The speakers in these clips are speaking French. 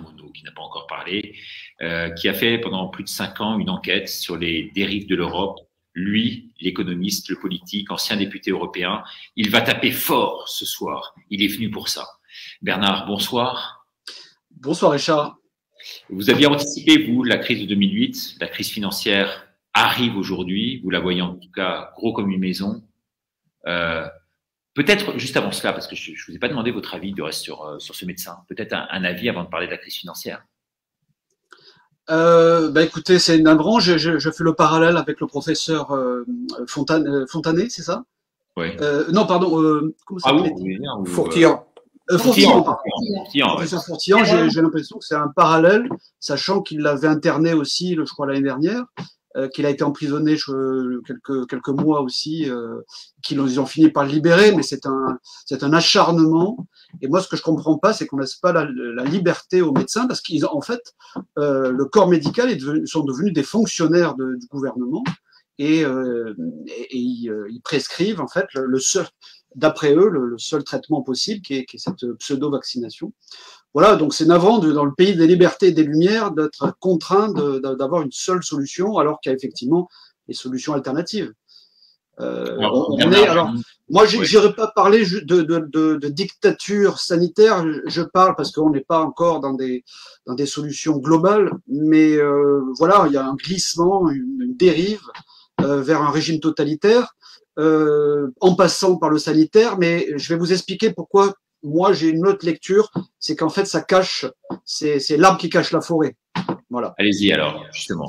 Monod, qui n'a pas encore parlé, qui a fait pendant plus de 5 ans une enquête sur les dérives de l'Europe. Lui, l'économiste, le politique, ancien député européen, il va taper fort ce soir. Il est venu pour ça. Bernard, bonsoir. Bonsoir Richard. Vous aviez anticipé, vous, la crise de 2008, la crise financière arrive aujourd'hui, vous la voyez en tout cas gros comme une maison. Peut-être juste avant cela, parce que je ne vous ai pas demandé votre avis du reste sur ce médecin, peut-être un avis avant de parler de la crise financière. Écoutez, c'est navrant, je fais le parallèle avec le professeur Fontanet, c'est ça? Oui. Non, pardon, comment ça s'appelle? Fourtillan. Professeur Fourtillan, j'ai l'impression que c'est un parallèle, sachant qu'il l'avait interné aussi, je crois, l'année dernière, qu'il a été emprisonné quelques mois aussi, qu'ils ont fini par le libérer, mais c'est un acharnement. Et moi, ce que je comprends pas, c'est qu'on laisse pas la liberté aux médecins, parce qu'en fait, le corps médical sont devenus des fonctionnaires du gouvernement, et ils prescrivent en fait le seul, d'après eux, le seul traitement possible, qui est cette pseudo-vaccination. Voilà, donc c'est navrant dans le pays des libertés et des lumières d'être contraint d'avoir une seule solution, alors qu'il y a effectivement des solutions alternatives. Moi, j'irai pas parler de dictature sanitaire. Je parle parce qu'on n'est pas encore dans des solutions globales, mais voilà, il y a un glissement, une dérive vers un régime totalitaire, en passant par le sanitaire. Mais je vais vous expliquer pourquoi. Moi, j'ai une autre lecture, c'est qu'en fait, ça cache, c'est l'arbre qui cache la forêt. Voilà. Allez-y alors, justement.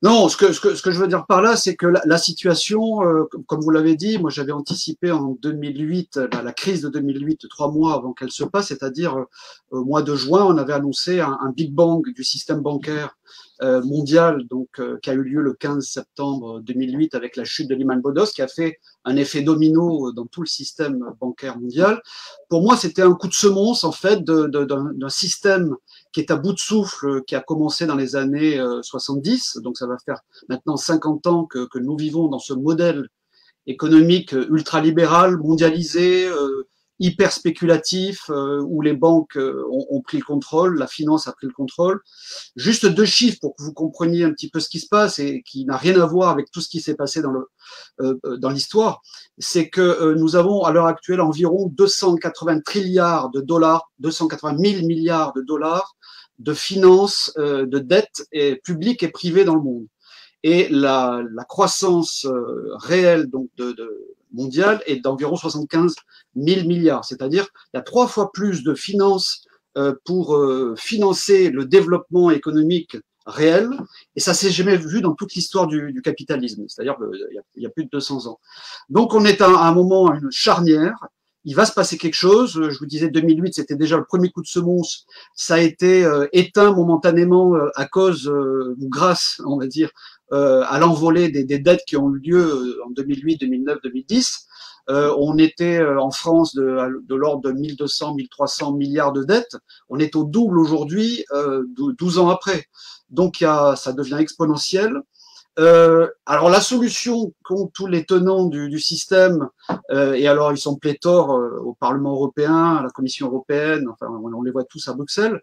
Non, ce que je veux dire par là, c'est que la situation, comme vous l'avez dit, moi j'avais anticipé en 2008, la crise de 2008, 3 mois avant qu'elle se passe, c'est-à-dire au mois de juin, on avait annoncé un Big Bang du système bancaire mondial, donc qui a eu lieu le 15 septembre 2008 avec la chute de Lehman Brothers, qui a fait un effet domino dans tout le système bancaire mondial. Pour moi, c'était un coup de semonce en fait d'un système qui est à bout de souffle, qui a commencé dans les années 70, donc ça va faire maintenant 50 ans que nous vivons dans ce modèle économique ultralibéral, mondialisé, hyper spéculatif, où les banques ont pris le contrôle, la finance a pris le contrôle. Juste 2 chiffres pour que vous compreniez un petit peu ce qui se passe et qui n'a rien à voir avec tout ce qui s'est passé dans l'histoire, c'est que nous avons à l'heure actuelle environ 280 trilliards de dollars, 280 000 milliards de dollars de finances, de dettes publiques et privées dans le monde. Et la croissance réelle donc mondiale est d'environ 75 000 milliards, c'est-à-dire il y a 3 fois plus de finances pour financer le développement économique réel, et ça s'est jamais vu dans toute l'histoire du capitalisme, c'est-à-dire il y a plus de 200 ans. Donc on est à un moment, à une charnière. Il va se passer quelque chose. Je vous disais 2008, c'était déjà le premier coup de semonce. Ça a été éteint momentanément à cause ou grâce, on va dire, à l'envolée des dettes qui ont eu lieu en 2008, 2009, 2010. On était en France de l'ordre de 1200, 1300 milliards de dettes. On est au double aujourd'hui, 12 ans après. Donc ça devient exponentiel. Alors la solution qu'ont tous les tenants du système, et alors ils sont pléthores au Parlement européen, à la Commission européenne, enfin on les voit tous à Bruxelles,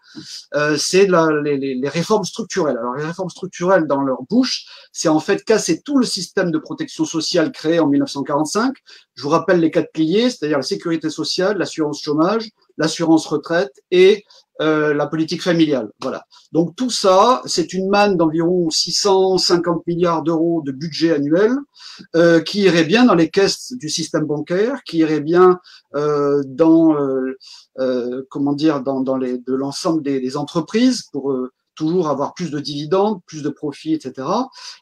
c'est les réformes structurelles. Alors les réformes structurelles dans leur bouche, c'est en fait casser tout le système de protection sociale créé en 1945. Je vous rappelle les 4 piliers, c'est-à-dire la sécurité sociale, l'assurance chômage, l'assurance retraite et la politique familiale. Voilà. Donc tout ça, c'est une manne d'environ 650 milliards d'euros de budget annuel qui irait bien dans les caisses du système bancaire, qui irait bien dans de l'ensemble des entreprises pour toujours avoir plus de dividendes, plus de profits, etc.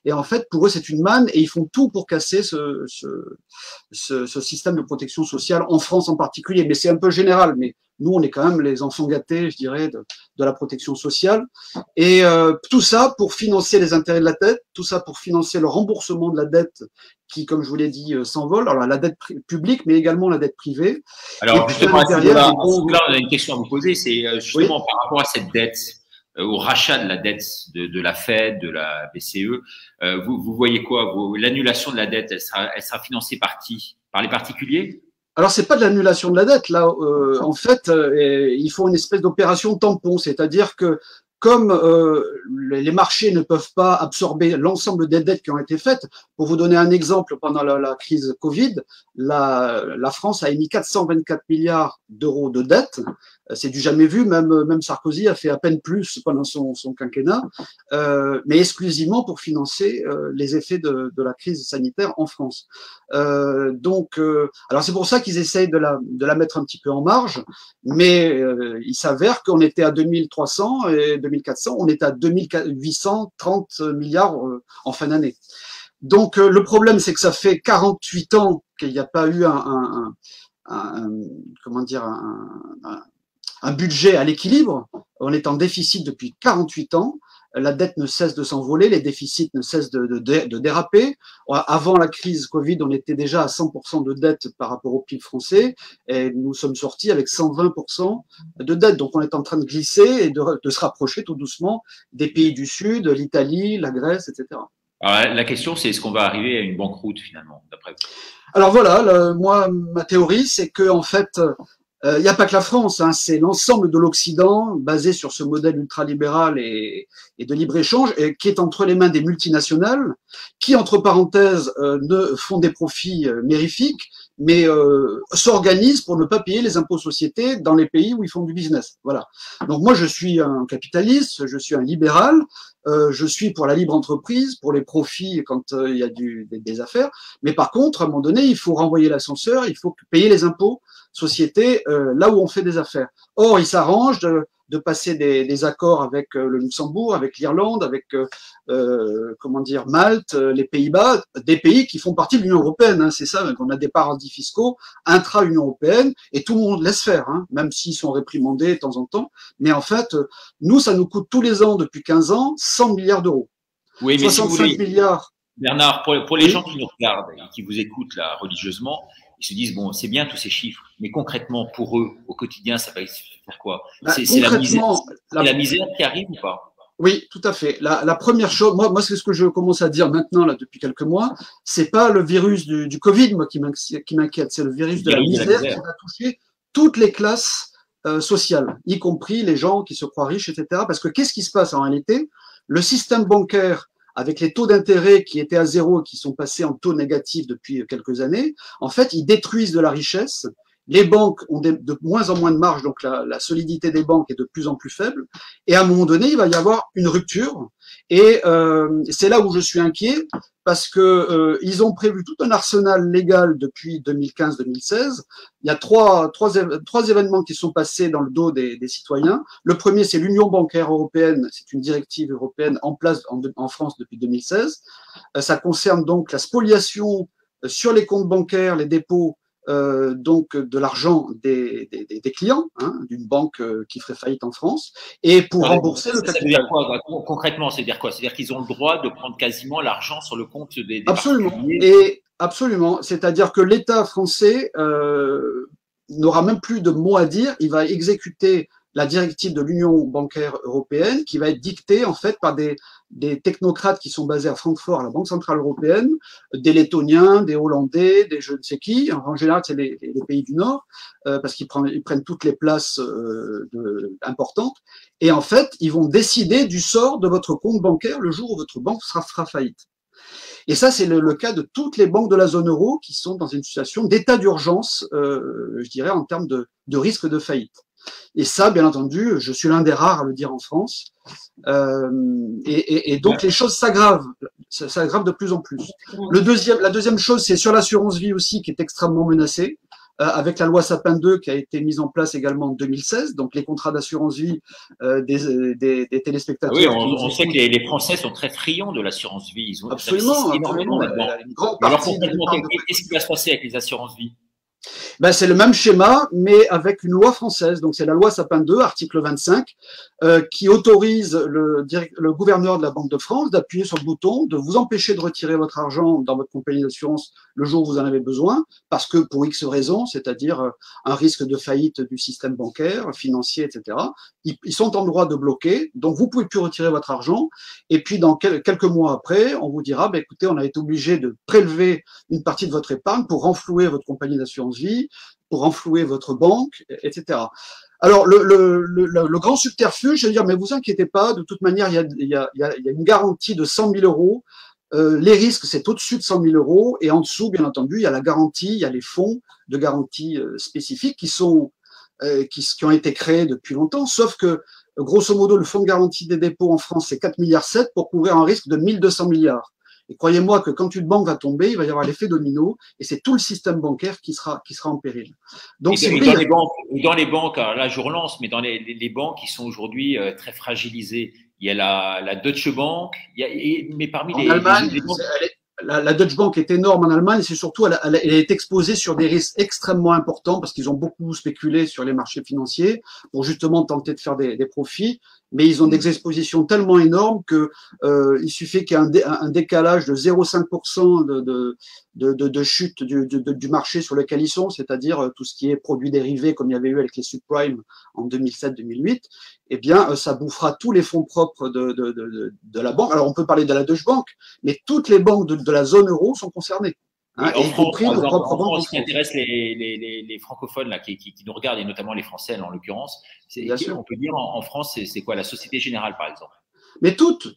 Et en fait, pour eux, c'est une manne et ils font tout pour casser ce système de protection sociale en France en particulier. Mais c'est un peu général. Mais nous, on est quand même les enfants gâtés, je dirais, de la protection sociale. Et tout ça pour financer les intérêts de la dette, tout ça pour financer le remboursement de la dette qui, comme je vous l'ai dit, s'envole. Alors la dette publique, mais également la dette privée. Alors justement, là, on a une question à vous poser. C'est justement par rapport à cette dette, au rachat de la dette de la Fed, de la BCE. Vous voyez quoi? L'annulation de la dette, elle sera financée par qui? Par les particuliers? Alors, c'est pas de l'annulation de la dette. Là, en fait, il faut une espèce d'opération tampon, c'est-à-dire que comme les marchés ne peuvent pas absorber l'ensemble des dettes qui ont été faites, pour vous donner un exemple, pendant la crise Covid, la France a émis 424 milliards d'euros de dettes. C'est du jamais vu, même Sarkozy a fait à peine plus pendant son quinquennat, mais exclusivement pour financer les effets de la crise sanitaire en France. Alors c'est pour ça qu'ils essayent de la mettre un petit peu en marge, mais il s'avère qu'on était à 2300 et 2400, on est à 2830 milliards en fin d'année. Donc le problème, c'est que ça fait 48 ans qu'il n'y a pas eu comment dire, un budget à l'équilibre. On est en déficit depuis 48 ans. La dette ne cesse de s'envoler, les déficits ne cessent de déraper. Avant la crise Covid, on était déjà à 100% de dette par rapport au PIB français, et nous sommes sortis avec 120% de dette. Donc on est en train de glisser et de se rapprocher tout doucement des pays du Sud, l'Italie, la Grèce, etc. Alors, la question, c'est est-ce qu'on va arriver à une banqueroute finalement, d'après vous? Alors voilà, moi, ma théorie, c'est que en fait, il n'y a pas que la France, hein, c'est l'ensemble de l'Occident basé sur ce modèle ultralibéral et de libre-échange et qui est entre les mains des multinationales qui, entre parenthèses, ne font des profits mérifiques, mais s'organisent pour ne pas payer les impôts sociétés dans les pays où ils font du business. Voilà. Donc moi, je suis un capitaliste, je suis un libéral, je suis pour la libre entreprise, pour les profits quand il y a des affaires, mais par contre, à un moment donné, il faut renvoyer l'ascenseur, il faut payer les impôts société là où on fait des affaires. Or, ils s'arrangent de passer des accords avec le Luxembourg, avec l'Irlande, avec comment dire, Malte, les Pays-Bas, des pays qui font partie de l'Union européenne. Hein, c'est ça, on a des paradis fiscaux intra-Union européenne et tout le monde laisse faire, hein, même s'ils sont réprimandés de temps en temps. Mais en fait, nous, ça nous coûte tous les ans depuis 15 ans 100 milliards d'euros. Oui, mais 65 si vous voulez, milliards. Bernard, pour les Oui. gens qui nous regardent et qui vous écoutent là religieusement, ils se disent bon, c'est bien tous ces chiffres, mais concrètement pour eux, au quotidien, ça va faire quoi? C'est la misère qui arrive ou pas? Oui, tout à fait. La première chose, moi, c'est ce que je commence à dire maintenant là depuis quelques mois. C'est pas le virus du Covid, moi, qui m'inquiète. C'est le virus de la misère qui va toucher toutes les classes sociales, y compris les gens qui se croient riches, etc. Parce que qu'est-ce qui se passe en réalité? Le système bancaire, avec les taux d'intérêt qui étaient à zéro et qui sont passés en taux négatifs depuis quelques années, en fait, ils détruisent de la richesse. Les banques ont de moins en moins de marge, donc la solidité des banques est de plus en plus faible. Et à un moment donné, il va y avoir une rupture. Et c'est là où je suis inquiet, parce que ils ont prévu tout un arsenal légal depuis 2015-2016. Il y a trois événements qui sont passés dans le dos des citoyens. Le premier, c'est l'Union bancaire européenne. C'est une directive européenne en place en France depuis 2016. Ça concerne donc la spoliation sur les comptes bancaires, les dépôts, donc de l'argent des clients, hein, d'une banque qui ferait faillite en France, et pour rembourser le capital. Ça veut dire quoi, concrètement, c'est-à-dire quoi? C'est-à-dire qu'ils ont le droit de prendre quasiment l'argent sur le compte des Absolument. particuliers. Et absolument. C'est-à-dire que l'État français n'aura même plus de mot à dire. Il va exécuter la directive de l'Union bancaire européenne qui va être dictée en fait par des technocrates qui sont basés à Francfort, à la Banque centrale européenne, des Lettoniens, des Hollandais, des je ne sais qui. En général, c'est les pays du Nord parce qu'ils prennent toutes les places importantes. Et en fait, ils vont décider du sort de votre compte bancaire le jour où votre banque fera faillite. Et ça, c'est le cas de toutes les banques de la zone euro qui sont dans une situation d'état d'urgence, je dirais, en termes de risque de faillite. Et ça, bien entendu, je suis l'un des rares à le dire en France. Et donc, les choses s'aggravent. Ça s'aggrave de plus en plus. La deuxième chose, c'est sur l'assurance vie aussi, qui est extrêmement menacée, avec la loi Sapin 2 qui a été mise en place également en 2016. Donc, les contrats d'assurance vie des téléspectateurs. Oui, on sait que les Français sont très friands de l'assurance vie. Ils ont absolument. Une grande partie. Alors, concrètement, qu'est-ce qui va se passer avec les assurances vie? Ben, c'est le même schéma, mais avec une loi française. Donc, c'est la loi Sapin 2, article 25, qui autorise le gouverneur de la Banque de France d'appuyer sur le bouton, de vous empêcher de retirer votre argent dans votre compagnie d'assurance le jour où vous en avez besoin, parce que pour X raisons, c'est-à-dire un risque de faillite du système bancaire, financier, etc., ils sont en droit de bloquer, donc vous pouvez plus retirer votre argent, et puis dans quelques mois après, on vous dira, ben, écoutez, on a été obligé de prélever une partie de votre épargne pour renflouer votre compagnie d'assurance vie, pour renflouer votre banque, etc. Alors, le grand subterfuge, c'est de dire, mais vous inquiétez pas, de toute manière, il y a une garantie de 100 000 euros. Les risques, c'est au-dessus de 100 000 euros. Et en dessous, bien entendu, il y a la garantie, il y a les fonds de garantie spécifiques qui ont été créés depuis longtemps. Sauf que, grosso modo, le fonds de garantie des dépôts en France, c'est 4,7 milliards pour couvrir un risque de 1200 milliards. Et croyez-moi que quand une banque va tomber, il va y avoir l'effet domino et c'est tout le système bancaire qui sera en péril. Donc, dans les banques, là je relance, mais dans les banques qui sont aujourd'hui très fragilisées, il y a la Deutsche Bank, mais parmi en Allemagne, les banques… La Deutsche Bank est énorme en Allemagne, c'est surtout elle est exposée sur des risques extrêmement importants parce qu'ils ont beaucoup spéculé sur les marchés financiers pour justement tenter de faire des profits, mais ils ont des expositions tellement énormes que il suffit qu'il y ait un décalage de 0,5% de chute du marché sur lequel ils sont, c'est-à-dire tout ce qui est produits dérivés comme il y avait eu avec les subprimes en 2007-2008, eh bien ça bouffera tous les fonds propres de la banque. Alors on peut parler de la Deutsche Bank, mais toutes les banques de la zone euro sont concernées. Hein, y compris nos propres banques. Ce qui intéresse les francophones là, qui nous regardent, et notamment les Français en l'occurrence, on peut dire en France, c'est quoi? La Société Générale, par exemple. Mais toutes,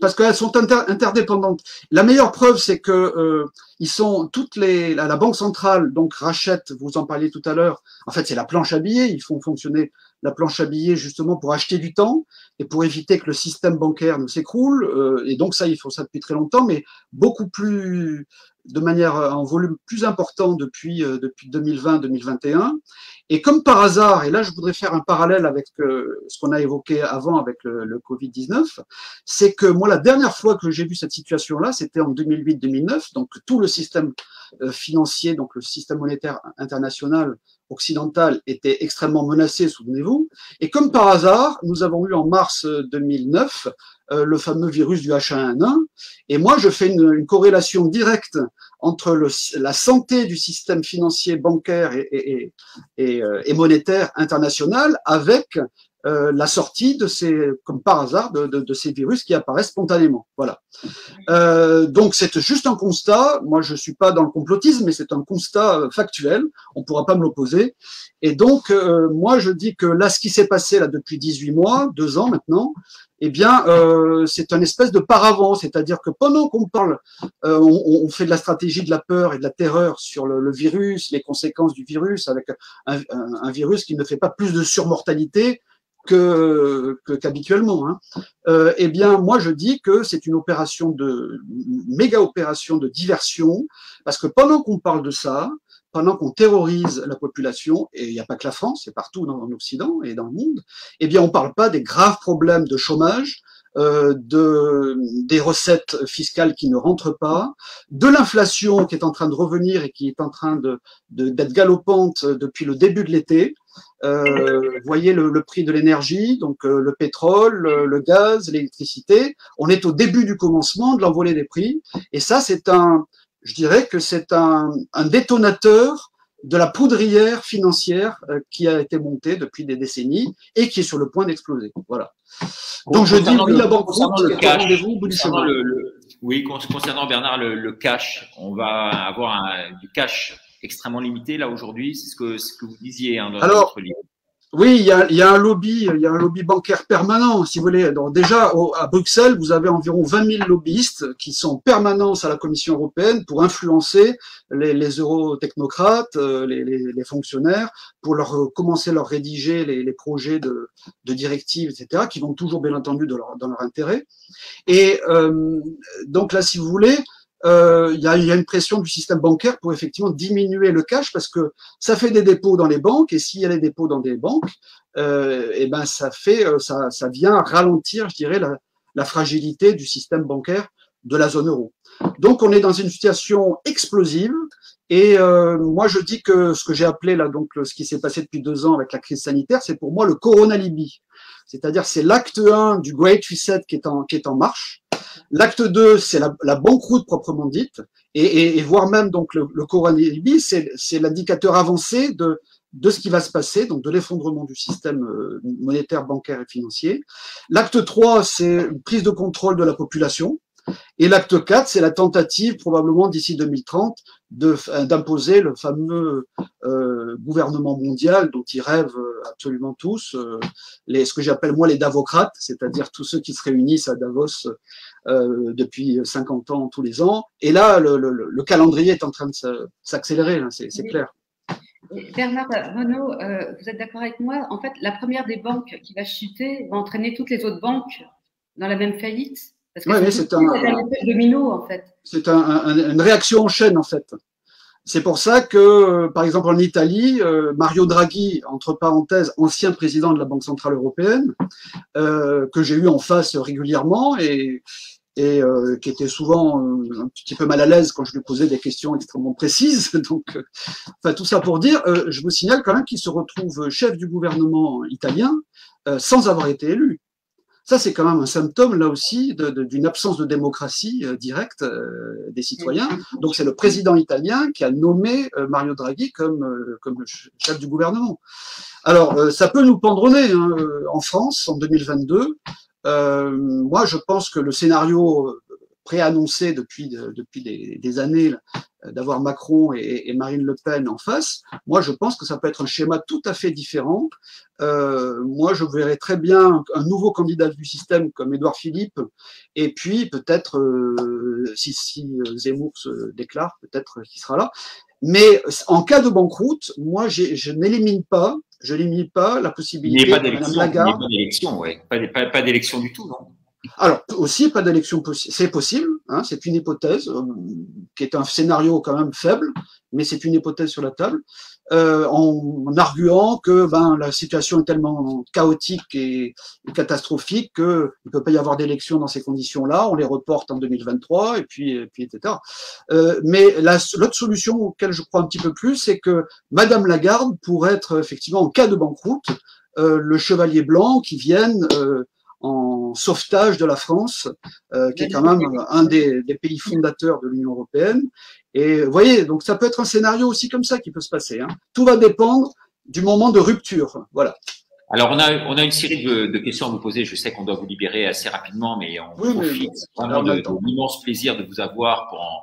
parce qu'elles sont interdépendantes. La meilleure preuve, c'est que ils sont la Banque centrale donc rachète, vous en parliez tout à l'heure. En fait, c'est la planche à billets. Ils font fonctionner la planche à billets justement pour acheter du temps et pour éviter que le système bancaire ne s'écroule. Et donc ça, ils font ça depuis très longtemps, mais beaucoup plus de manière en volume plus important depuis 2020-2021. Et comme par hasard, et là je voudrais faire un parallèle avec ce qu'on a évoqué avant avec le Covid-19, c'est que moi la dernière fois que j'ai vu cette situation-là, c'était en 2008-2009, donc tout le système financier, donc le système monétaire international occidental était extrêmement menacé, souvenez-vous. Et comme par hasard, nous avons eu en mars 2009 le fameux virus du H1N1. Et moi, je fais une corrélation directe entre la santé du système financier bancaire et monétaire international avec la sortie de comme par hasard, de ces virus qui apparaissent spontanément. Voilà. Donc c'est juste un constat. Moi, je suis pas dans le complotisme, mais c'est un constat factuel. On pourra pas me l'opposer. Et donc, moi, je dis que là, ce qui s'est passé là depuis 18 mois, 2 ans maintenant, eh bien, c'est une espèce de paravent, c'est-à-dire que pendant qu'on parle, on fait de la stratégie de la peur et de la terreur sur le virus, les conséquences du virus, avec un virus qui ne fait pas plus de surmortalité qu'habituellement. Eh bien, moi, je dis que c'est une méga opération de diversion, parce que pendant qu'on parle de ça, pendant qu'on terrorise la population, et il n'y a pas que la France, c'est partout en Occident et dans le monde, eh bien, on ne parle pas des graves problèmes de chômage, des recettes fiscales qui ne rentrent pas, de l'inflation qui est en train de revenir et qui est en train d'être galopante depuis le début de l'été. Vous voyez le prix de l'énergie, donc le pétrole, le gaz, l'électricité. On est au début du commencement de l'envolée des prix, et ça, je dirais que c'est un détonateur de la poudrière financière qui a été montée depuis des décennies et qui est sur le point d'exploser. Voilà. Donc je dis oui, la banqueroute est au rendez-vous au bout du chemin. Oui, concernant Bernard, le cash, on va avoir du cash extrêmement limité là aujourd'hui. C'est ce que vous disiez dans votre livre. Oui, il y a un lobby bancaire permanent, si vous voulez. Donc déjà, à Bruxelles, vous avez environ 20 000 lobbyistes qui sont en permanence à la Commission européenne pour influencer les eurotechnocrates, les fonctionnaires, pour commencer à leur rédiger les projets de directives, etc., qui vont toujours, bien entendu, dans leur intérêt. Et donc là, si vous voulez, il y a une pression du système bancaire pour effectivement diminuer le cash, parce que ça fait des dépôts dans les banques, et s'il y a des dépôts dans des banques, et ben ça vient ralentir, je dirais, la fragilité du système bancaire de la zone euro. Donc on est dans une situation explosive, et moi je dis que ce que j'ai appelé là, donc ce qui s'est passé depuis 2 ans avec la crise sanitaire, c'est pour moi le Corona-Libye. C'est-à-dire c'est l'acte 1 du Great Reset qui est en marche. L'acte 2, c'est la banqueroute proprement dite, et voire même donc le Corona-Libye, c'est l'indicateur avancé de ce qui va se passer, donc de l'effondrement du système monétaire, bancaire et financier. L'acte 3, c'est une prise de contrôle de la population. Et l'acte 4, c'est la tentative, probablement d'ici 2030, d'imposer le fameux gouvernement mondial dont ils rêvent absolument tous, ce que j'appelle moi les Davocrates, c'est-à-dire tous ceux qui se réunissent à Davos depuis 50 ans tous les ans. Et là, le calendrier est en train de s'accélérer, c'est clair. Bernard Renault, vous êtes d'accord avec moi? En fait, la première des banques qui va chuter va entraîner toutes les autres banques dans la même faillite. Parce que c'est un effet domino, en fait. C'est une réaction en chaîne, en fait. C'est pour ça que, par exemple, en Italie, Mario Draghi, entre parenthèses, ancien président de la Banque Centrale Européenne, que j'ai eu en face régulièrement et qui était souvent un petit peu mal à l'aise quand je lui posais des questions extrêmement précises. Donc, enfin, tout ça pour dire, je vous signale quand même qu'il se retrouve chef du gouvernement italien sans avoir été élu. Ça, c'est quand même un symptôme, là aussi, d'une absence de démocratie directe des citoyens. Donc, c'est le président italien qui a nommé Mario Draghi comme chef du gouvernement. Alors, ça peut nous pendre au nez, hein, en France, en 2022. Moi, je pense que le scénario préannoncé depuis des années d'avoir Macron et Marine Le Pen en face, moi, je pense que ça peut être un schéma tout à fait différent. Moi, je verrais très bien un nouveau candidat du système comme Édouard Philippe, et puis peut-être, si Zemmour se déclare, peut-être qu'il sera là. Mais en cas de banqueroute, moi, je n'élimine pas la possibilité de Madame Lagarde. Il n'y a pas d'élection, pas d'élection du tout, non? Alors, aussi, pas d'élection possible. C'est possible, hein, c'est une hypothèse, qui est un scénario quand même faible, mais c'est une hypothèse sur la table, en arguant que la situation est tellement chaotique et catastrophique qu'il ne peut pas y avoir d'élection dans ces conditions-là, on les reporte en 2023, et puis etc. Mais l'autre solution auquel je crois un petit peu plus, c'est que Madame Lagarde pourrait être effectivement, en cas de banqueroute, le chevalier blanc qui vienne en sauvetage de la France, qui est quand même un des pays fondateurs de l'Union européenne. Et vous voyez, donc ça peut être un scénario aussi comme ça qui peut se passer. Hein. Tout va dépendre du moment de rupture. Voilà. Alors, on a une série de questions à vous poser. Je sais qu'on doit vous libérer assez rapidement, mais on profite vraiment de l'immense plaisir de vous avoir pour en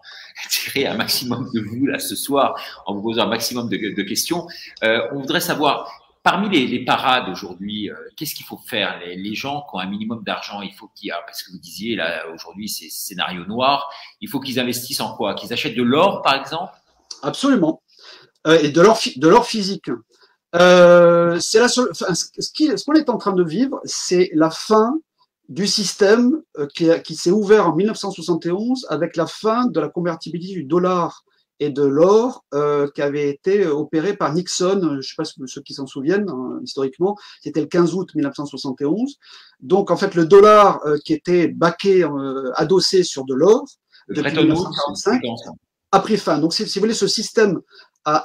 tirer un maximum de vous là ce soir, en vous posant un maximum de questions. On voudrait savoir, parmi les parades aujourd'hui, qu'est-ce qu'il faut faire? Les gens qui ont un minimum d'argent, il faut parce que vous disiez là aujourd'hui c'est scénario noir, il faut qu'ils investissent en quoi? Qu'ils achètent de l'or par exemple? Absolument, et de l'or physique. C'est ce qu'on est en train de vivre, c'est la fin du système qui s'est ouvert en 1971 avec la fin de la convertibilité du dollar et de l'or qui avait été opéré par Nixon, je ne sais pas ceux qui s'en souviennent, hein, historiquement, c'était le 15 août 1971. Donc en fait le dollar qui était baqué, adossé sur de l'or depuis 1945 a pris fin. Donc si vous voulez, ce système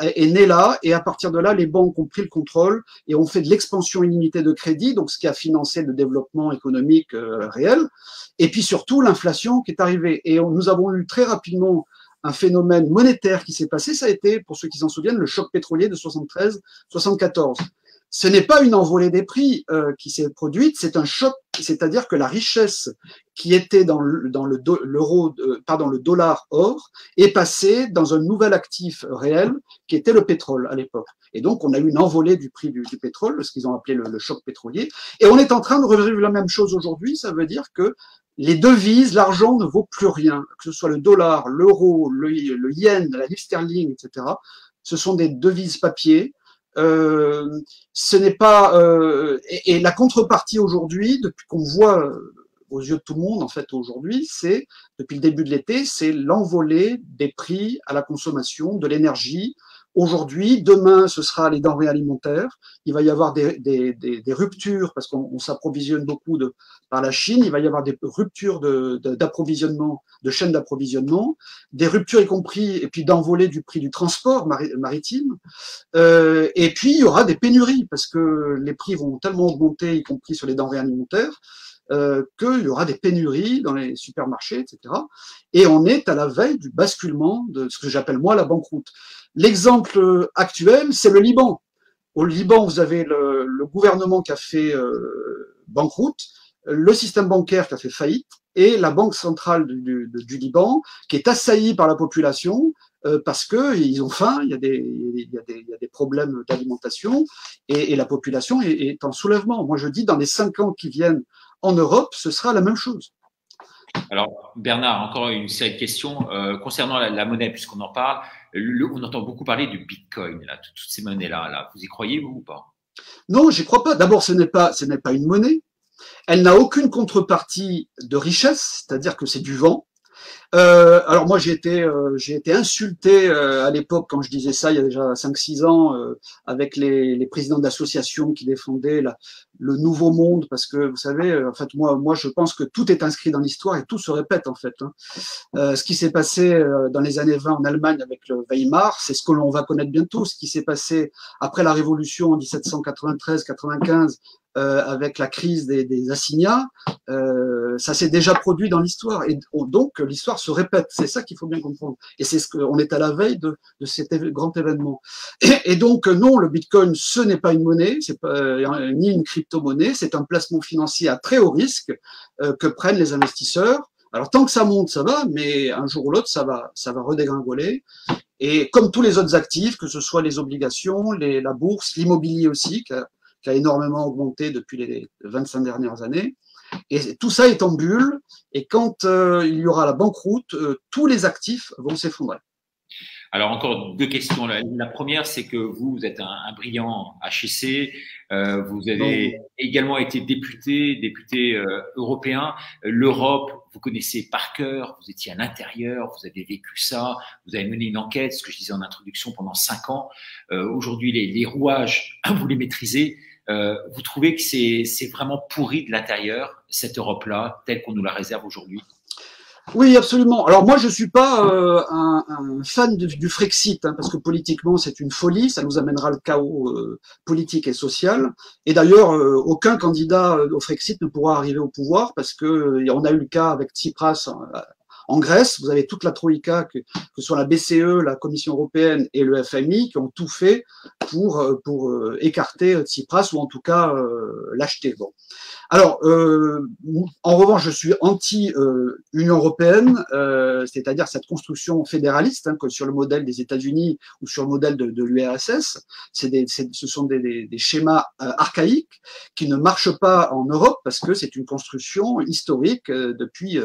est né là, et à partir de là, les banques ont pris le contrôle et ont fait de l'expansion illimitée de crédit, donc ce qui a financé le développement économique réel, et puis surtout l'inflation qui est arrivée. Et nous avons eu très rapidement un phénomène monétaire qui s'est passé, ça a été, pour ceux qui s'en souviennent, le choc pétrolier de 73-74. Ce n'est pas une envolée des prix qui s'est produite, c'est un choc, c'est-à-dire que la richesse qui était dans le dollar or est passée dans un nouvel actif réel qui était le pétrole à l'époque. Et donc on a eu une envolée du prix du pétrole, ce qu'ils ont appelé le choc pétrolier. Et on est en train de revivre la même chose aujourd'hui, ça veut dire que les devises, l'argent ne vaut plus rien, que ce soit le dollar, l'euro, le yen, la livre sterling, etc. Ce sont des devises papier. Ce n'est pas et la contrepartie aujourd'hui, depuis qu'on voit aux yeux de tout le monde en fait aujourd'hui, c'est depuis le début de l'été, c'est l'envolée des prix à la consommation de l'énergie. Aujourd'hui, demain, ce sera les denrées alimentaires. Il va y avoir des ruptures parce qu'on s'approvisionne beaucoup par la Chine. Il va y avoir des ruptures d'approvisionnement, de chaînes d'approvisionnement, des ruptures y compris et puis d'envolée du prix du transport maritime. Et puis il y aura des pénuries parce que les prix vont tellement augmenter, y compris sur les denrées alimentaires, qu'il y aura des pénuries dans les supermarchés, etc. Et on est à la veille du basculement de ce que j'appelle moi la banqueroute. L'exemple actuel, c'est le Liban. Au Liban, vous avez le gouvernement qui a fait banqueroute, le système bancaire qui a fait faillite, et la banque centrale du Liban qui est assaillie par la population, parce qu'ils ont faim, il y a des problèmes d'alimentation et la population est en soulèvement. Moi, je dis, dans les 5 ans qui viennent en Europe, ce sera la même chose. Alors, Bernard, encore une série de questions concernant la monnaie, puisqu'on en parle. On entend beaucoup parler du Bitcoin, là, toutes ces monnaies-là. Là. Vous y croyez, vous, ou pas? Non, j'y crois pas. D'abord, ce n'est pas une monnaie. Elle n'a aucune contrepartie de richesse, c'est-à-dire que c'est du vent. Alors moi j'ai été insulté à l'époque quand je disais ça il y a déjà 5-6 ans avec les présidents d'associations qui défendaient le nouveau monde parce que vous savez en fait moi je pense que tout est inscrit dans l'histoire et tout se répète en fait. Ce qui s'est passé dans les années 20 en Allemagne avec le Weimar, c'est ce que l'on va connaître bientôt. Ce qui s'est passé après la Révolution en 1793-95 avec la crise des assignats, ça s'est déjà produit dans l'histoire et donc l'histoire se répète. C'est ça qu'il faut bien comprendre. Et c'est ce qu'on est à la veille de cet grand événement. Et donc non, le Bitcoin, ce n'est pas une monnaie, c'est pas ni une crypto-monnaie, c'est un placement financier à très haut risque que prennent les investisseurs. Alors tant que ça monte, ça va, mais un jour ou l'autre, ça va redégringoler. Et comme tous les autres actifs, que ce soit les obligations, la bourse, l'immobilier aussi, qui a énormément augmenté depuis les 25 dernières années. Et tout ça est en bulle, et quand il y aura la banqueroute, tous les actifs vont s'effondrer. Alors, encore 2 questions. La première, c'est que vous êtes un brillant HEC, vous avez également été député européen. L'Europe, vous connaissez par cœur, vous étiez à l'intérieur, vous avez vécu ça, vous avez mené une enquête, ce que je disais en introduction, pendant 5 ans. Aujourd'hui, les rouages, vous les maîtrisez. Vous trouvez que c'est vraiment pourri de l'intérieur, cette Europe-là, telle qu'on nous la réserve aujourd'hui? Oui, absolument. Alors moi, je suis pas un fan du Frexit, parce que politiquement, c'est une folie, ça nous amènera le chaos politique et social. Et d'ailleurs, aucun candidat au Frexit ne pourra arriver au pouvoir, parce que on a eu le cas avec Tsipras en Grèce. Vous avez toute la troïka, que ce soit la BCE, la Commission européenne et le FMI, qui ont tout fait pour écarter Tsipras, ou en tout cas l'acheter. Bon. Alors, en revanche, je suis anti-Union européenne, c'est-à-dire cette construction fédéraliste, que sur le modèle des États-Unis ou sur le modèle de l'URSS. Ce sont des schémas archaïques qui ne marchent pas en Europe parce que c'est une construction historique depuis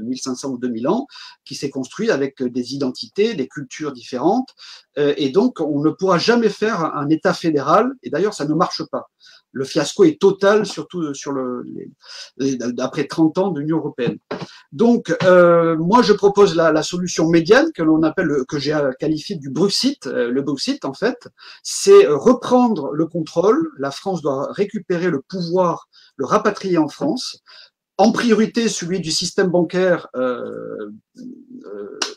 1500 ou 2000 ans qui s'est construite avec des identités, des cultures différentes, et donc on ne pourra jamais faire un État fédéral, et d'ailleurs ça ne marche pas. Le fiasco est total, surtout après 30 ans de l'Union européenne. Donc, moi, je propose la solution médiane que l'on appelle, que j'ai qualifié du Bruxit. Le Bruxit, en fait, c'est reprendre le contrôle. La France doit récupérer le pouvoir, le rapatrier en France. En priorité, celui du système bancaire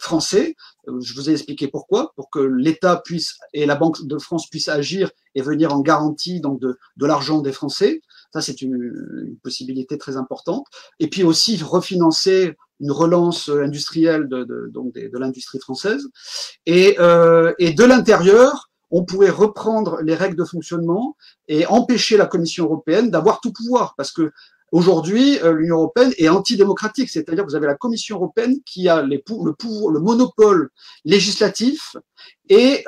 français. Je vous ai expliqué pourquoi, pour que l'État puisse et la Banque de France puissent agir et venir en garantie donc de l'argent des Français. Ça, c'est une possibilité très importante. Et puis aussi refinancer une relance industrielle de l'industrie française. Et de l'intérieur, on pourrait reprendre les règles de fonctionnement et empêcher la Commission européenne d'avoir tout pouvoir, parce que aujourd'hui, l'Union européenne est antidémocratique, c'est-à-dire que vous avez la Commission européenne qui a le monopole législatif et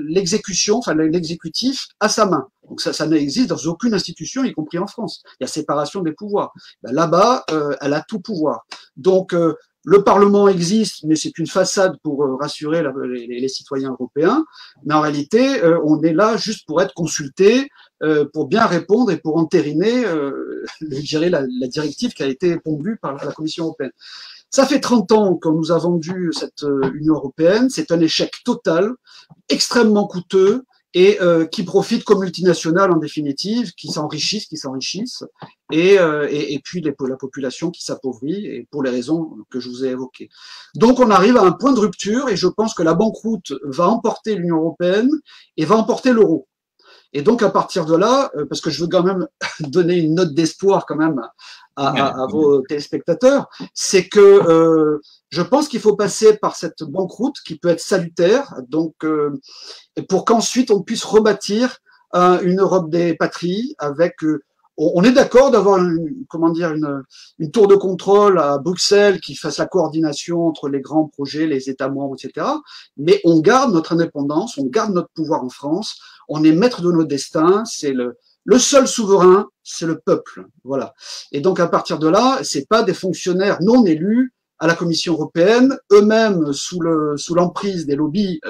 l'exécution, enfin l'exécutif à sa main. Donc ça n'existe dans aucune institution, y compris en France. Il y a séparation des pouvoirs. Ben, là-bas, elle a tout pouvoir. Donc le Parlement existe, mais c'est une façade pour rassurer les citoyens européens. Mais en réalité, on est là juste pour être consulté, pour bien répondre et pour entériner la directive qui a été pondue par la Commission européenne. Ça fait 30 ans qu'on nous a vendu cette Union européenne. C'est un échec total, extrêmement coûteux, et qui profitent qu'aux multinationales en définitive, qui s'enrichissent, et puis la population qui s'appauvrit, et pour les raisons que je vous ai évoquées. Donc on arrive à un point de rupture, et je pense que la banqueroute va emporter l'Union européenne et va emporter l'euro. Et donc à partir de là, parce que je veux quand même donner une note d'espoir quand même à vos téléspectateurs, c'est que je pense qu'il faut passer par cette banqueroute qui peut être salutaire, donc pour qu'ensuite on puisse rebâtir une Europe des patries avec on est d'accord d'avoir une tour de contrôle à Bruxelles qui fasse la coordination entre les grands projets, les États membres, etc. Mais on garde notre indépendance, on garde notre pouvoir en France, on est maître de notre destin, c'est le seul souverain, c'est le peuple. Voilà. Et donc, à partir de là, c'est pas des fonctionnaires non élus à la Commission européenne, eux-mêmes sous l'emprise des lobbies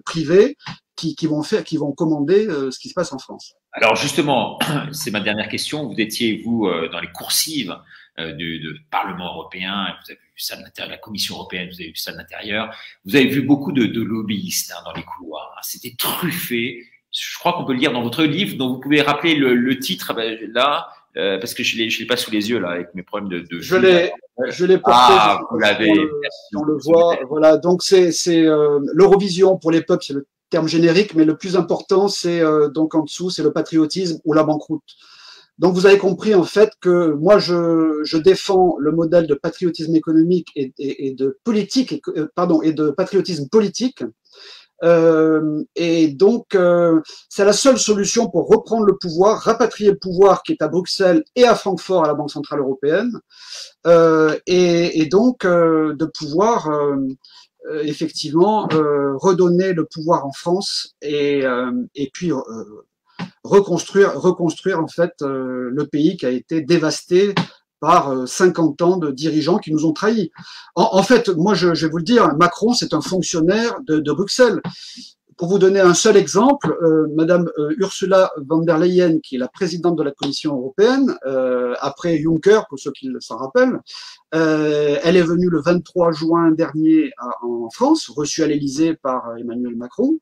privés, qui vont commander ce qui se passe en France. Alors justement, c'est ma dernière question. Vous étiez, vous, dans les coursives du Parlement européen, vous avez vu ça de l'intérieur, la Commission européenne, vous avez vu ça de l'intérieur. Vous avez vu beaucoup de lobbyistes dans les couloirs. C'était truffé. Je crois qu'on peut le lire dans votre livre, dont vous pouvez rappeler le titre là, parce que je l'ai pas sous les yeux là, avec mes problèmes de je l'ai porté. Ah, vous l'avez. On le voit. Voilà. Donc c'est l'Eurovision pour les peuples, c'est le terme générique, mais le plus important, c'est donc en dessous, c'est le patriotisme ou la banqueroute. Donc vous avez compris en fait que moi je défends le modèle de patriotisme économique et de politique, et de patriotisme politique. Et donc c'est la seule solution pour reprendre le pouvoir, rapatrier le pouvoir qui est à Bruxelles et à Francfort à la Banque Centrale Européenne, et donc de pouvoir effectivement redonner le pouvoir en France et puis reconstruire en fait le pays qui a été dévasté par 50 ans de dirigeants qui nous ont trahis. En fait, moi je vais vous le dire, Macron c'est un fonctionnaire de Bruxelles. Pour vous donner un seul exemple, Madame Ursula von der Leyen, qui est la présidente de la Commission européenne, après Juncker, pour ceux qui s'en rappellent, elle est venue le 23 juin dernier en France, reçue à l'Élysée par Emmanuel Macron.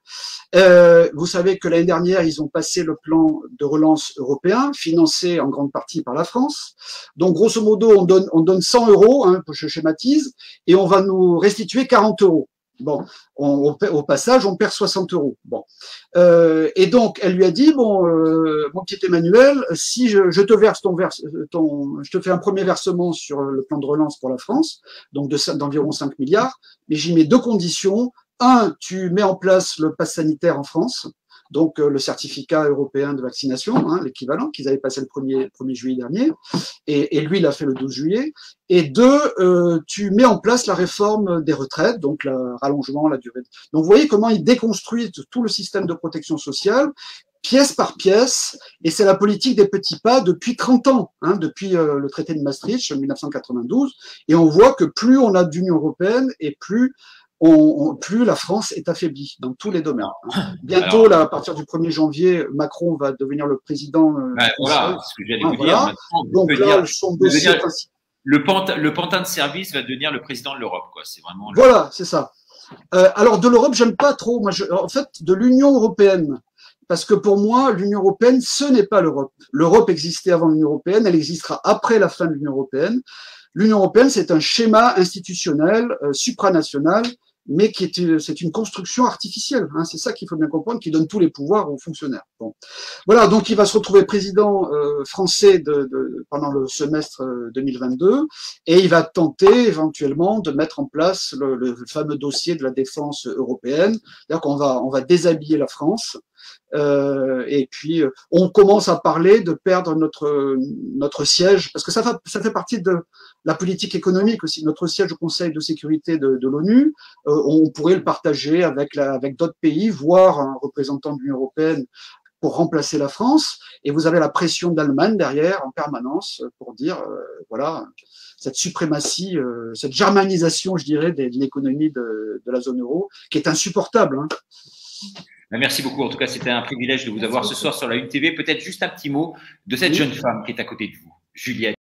Vous savez que l'année dernière, ils ont passé le plan de relance européen, financé en grande partie par la France. Donc, grosso modo, on donne 100 €, hein, je schématise, et on va nous restituer 40 €. Bon, au passage, on perd 60 €. Bon, et donc elle lui a dit bon, mon petit Emmanuel, si je te verse je te fais un premier versement sur le plan de relance pour la France, donc d'environ 5 milliards, mais j'y mets deux conditions. Un, tu mets en place le pass sanitaire en France, donc le certificat européen de vaccination, hein, l'équivalent qu'ils avaient passé le 1er juillet dernier, et lui il a fait le 12 juillet. Et deux, tu mets en place la réforme des retraites, donc le rallongement, la durée. Donc vous voyez comment ils déconstruisent tout le système de protection sociale, pièce par pièce, et c'est la politique des petits pas depuis 30 ans, hein, depuis le traité de Maastricht en 1992, et on voit que plus on a d'Union européenne et plus la France est affaiblie dans tous les domaines. Bientôt, là, à partir du 1er janvier, Macron va devenir le président. Voilà, ce que j'allais vous voilà. dire. Donc là, son dossier le pantin de service va devenir le président de l'Europe, quoi. C'est vraiment. Voilà, c'est ça. Alors de l'Europe, j'aime pas trop. Moi, en fait, de l'Union européenne. Parce que pour moi, l'Union européenne, ce n'est pas l'Europe. L'Europe existait avant l'Union européenne, elle existera après la fin de l'Union européenne. L'Union européenne, c'est un schéma institutionnel supranational, mais c'est une construction artificielle. Hein, c'est ça qu'il faut bien comprendre, qui donne tous les pouvoirs aux fonctionnaires. Bon. Voilà, donc il va se retrouver président français pendant le semestre 2022, et il va tenter éventuellement de mettre en place le fameux dossier de la défense européenne. C'est-à-dire qu'on va déshabiller la France. Et puis on commence à parler de perdre notre siège, parce que ça fait partie de la politique économique aussi. Notre siège au Conseil de sécurité de l'ONU, on pourrait le partager avec d'autres pays, voire un représentant de l'Union européenne pour remplacer la France. Et vous avez la pression d'Allemagne derrière en permanence pour dire voilà, cette suprématie, cette germanisation, je dirais, de l'économie de la zone euro, qui est insupportable. Hein. Merci beaucoup. En tout cas, c'était un privilège de vous avoir ce soir sur la Une TV. Peut-être juste un petit mot de cette jeune femme qui est à côté de vous, Juliette.